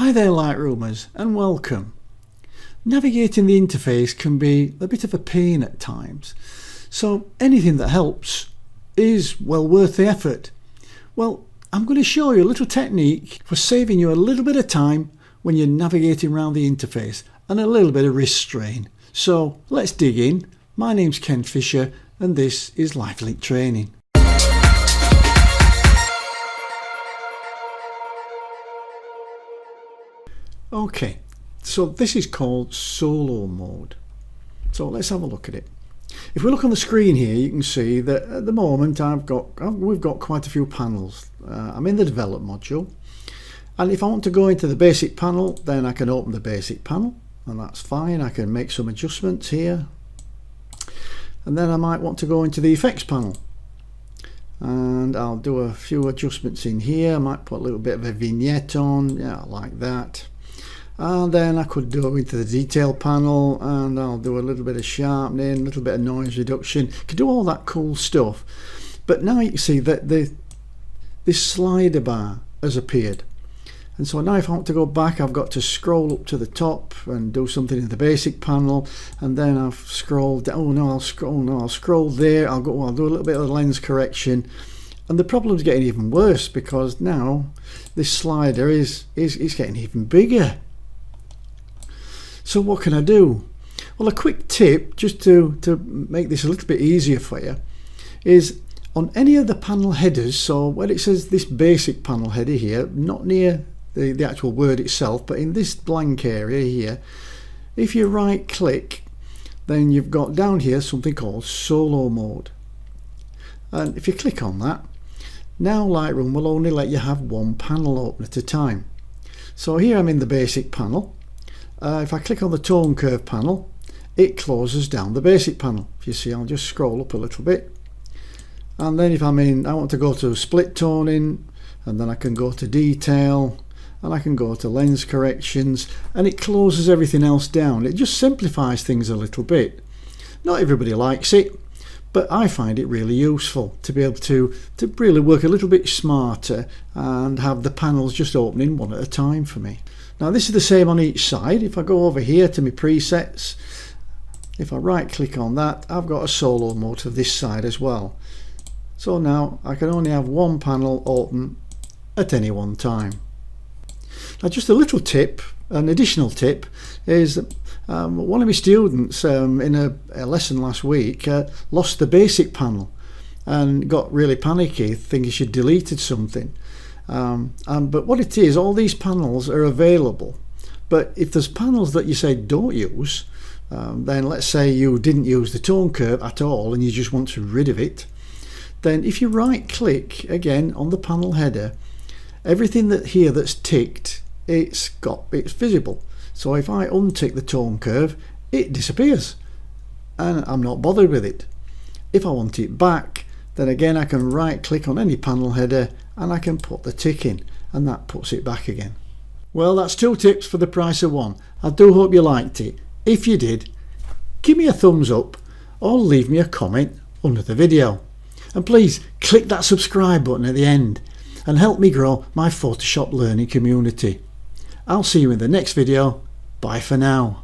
Hi there Lightroomers and welcome. Navigating the interface can be a bit of a pain at times, so anything that helps is well worth the effort. Well, I'm going to show you a little technique for saving you a little bit of time when you're navigating around the interface and a little bit of wrist strain. So let's dig in. My name's Ken Fisher and this is LiveLink Training. Okay, so this is called solo mode. So let's have a look at it. If we look on the screen here, you can see that at the moment we've got quite a few panels. I'm in the develop module, and if I want to go into the basic panel, then I can open the basic panel, and that's fine. I can make some adjustments here, and then I might want to go into the effects panel, and I'll do a few adjustments in here. I might put a little bit of a vignette on, yeah, like that. And then I could go into the detail panel and I'll do a little bit of sharpening, a little bit of noise reduction. Could do all that cool stuff. But now you can see that this slider bar has appeared. And so now if I want to go back, I've got to scroll up to the top and do something in the basic panel. And then I've scrolled down. Oh no, I'll scroll there. I'll do a little bit of lens correction. And the problem's getting even worse because now this slider is getting even bigger. So what can I do? Well, a quick tip just to make this a little bit easier for you is on any of the panel headers. So where it says this basic panel header here, not near the actual word itself, but in this blank area here, if you right click, then you've got down here something called solo mode. And if you click on that, now Lightroom will only let you have one panel open at a time. So here I'm in the basic panel. If I click on the tone curve panel, it closes down the basic panel. If you see, I'll just scroll up a little bit, and then if I want to go to split toning, and then I can go to detail, and I can go to lens corrections, and it closes everything else down. It just simplifies things a little bit. Not everybody likes it, but I find it really useful to be able to really work a little bit smarter and have the panels just opening one at a time for me. Now this is the same on each side. If I go over here to my presets, if I right click on that, I've got a solo mode for this side as well. So now I can only have one panel open at any one time. Now just a little tip, an additional tip, is one of my students in a lesson last week lost the basic panel and got really panicky thinking she'd deleted something. But what it is, all these panels are available, but if there's panels that you say don't use, then let's say you didn't use the tone curve at all and you just want to rid of it, then if you right click again on the panel header, everything that's ticked, it's visible. So if I untick the tone curve, it disappears and I'm not bothered with it. If I want it back, then again I can right click on any panel header and I can put the tick in, and that puts it back again. Well, that's 2 tips for the price of 1. I do hope you liked it. If you did, give me a thumbs up or leave me a comment under the video. And please click that subscribe button at the end and help me grow my Photoshop learning community. I'll see you in the next video. Bye for now.